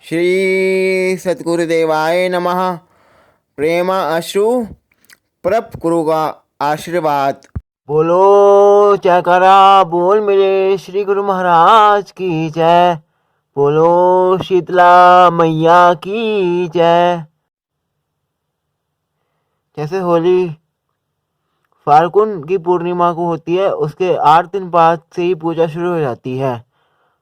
श्री सद्गुरुदेवाय नमः। प्रेम अश्रु प्रप गुरु का आशीर्वाद। बोलो जयकारा बोल मेरे श्री गुरु महाराज की जय। बोलो शीतला मैया की जय। जैसे होली फाल्गुन की पूर्णिमा को होती है, उसके 8 दिन बाद से ही पूजा शुरू हो जाती है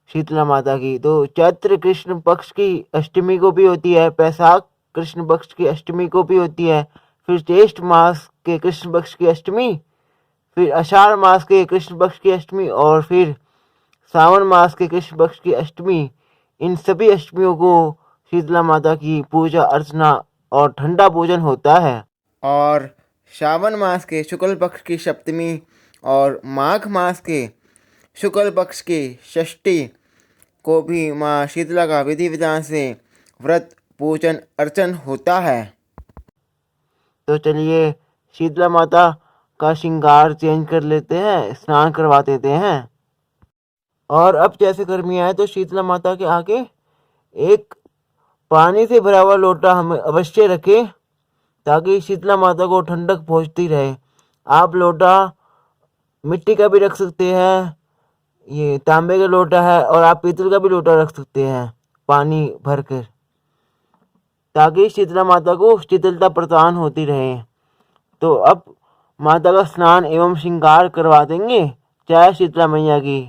शीतला माता की। तो चैत्र कृष्ण पक्ष की अष्टमी को भी होती है, बैसाख कृष्ण पक्ष की अष्टमी को भी होती है, फिर ज्येष्ठ मास के कृष्ण पक्ष की अष्टमी, फिर आषाढ़ मास के कृष्ण पक्ष की अष्टमी और फिर सावन मास के कृष्ण पक्ष की अष्टमी। इन सभी अष्टमियों को शीतला माता की पूजा अर्चना और ठंडा भोजन होता है। और श्रावण मास के शुक्ल पक्ष की सप्तमी और माघ मास के शुक्ल पक्ष की षष्ठी को भी माँ शीतला का विधि विधान से व्रत पूजन अर्चन होता है। तो चलिए शीतला माता का श्रृंगार चेंज कर लेते हैं, स्नान करवा देते हैं। और अब जैसे गर्मी आए तो शीतला माता के आगे एक पानी से भरा हुआ लोटा हमें अवश्य रखें, ताकि शीतला माता को ठंडक पहुंचती रहे। आप लोटा मिट्टी का भी रख सकते हैं, ये तांबे का लोटा है, और आप पीतल का भी लोटा रख सकते हैं पानी भरकर, ताकि शीतला माता को शीतलता प्रदान होती रहे। तो अब माता का स्नान एवं श्रृंगार करवा देंगे। जय शीतला मैया की।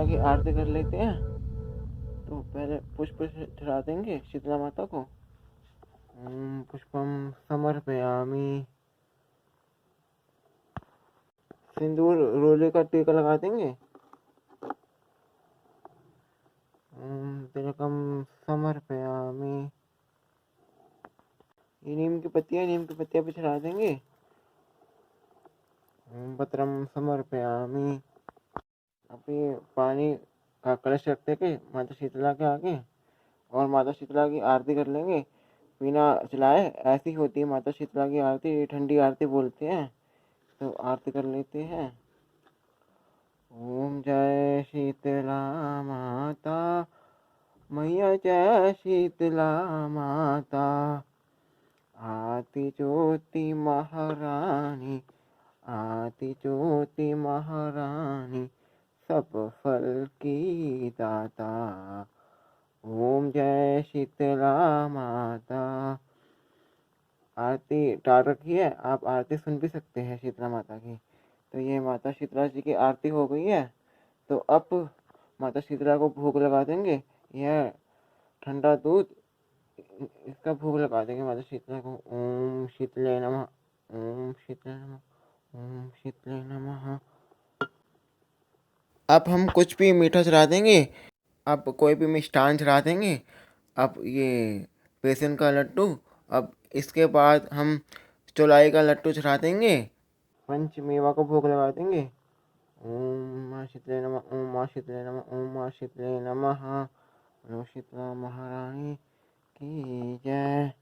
माता की आरती कर लेते हैं। तो पहले पुष्प चढ़ा देंगे शीतला माता को। ओम पुष्पम समर्पयामि। सिंदूर रोले का टीका लगा देंगे। ओम तिलकम समर्पयामि। ये नीम की पत्तियां भी चढ़ा देंगे। ओम पत्रम समर्पयामि। अब ये पानी का कलश रखते के माता शीतला के आगे और माता शीतला की आरती कर लेंगे बिना चलाए। ऐसी होती है माता शीतला की आरती, ठंडी आरती बोलते हैं। तो आरती कर लेते हैं। ओम जय शीतला माता, मैया जय शीतला माता, आती ज्योति महारानी, आती ज्योति महारानी, सब फल की दाता। ओम जय शीतला माता। आरती डाल रखी है, आप आरती सुन भी सकते हैं शीतला माता की। तो ये माता शीतला जी की आरती हो गई है। तो अब माता शीतला को भोग लगा देंगे। यह ठंडा दूध, इसका भोग लगा देंगे माता शीतला को। ओम शीतले नमः, ओम शीतले नमः, ओम शीतले नमः। अब हम कुछ भी मीठा चढ़ा देंगे। अब कोई भी मिष्ठान चढ़ा देंगे। अब ये बेसन का लड्डू। अब इसके बाद हम चौलाई का लड्डू चढ़ा देंगे। पंच मेवा को भोग लगा देंगे। ओम माँ शीतले नमः, ओम माँ शीतले नमः, ओम माँ शीतले नमः। बोलो शीतला महारानी की जय।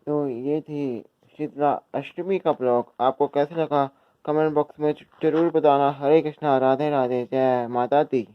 तो ये थी शीतला अष्टमी का ब्लॉग। आपको कैसा लगा कमेंट बॉक्स में जरूर बताना। हरे कृष्णा, राधे राधे, जय माता दी।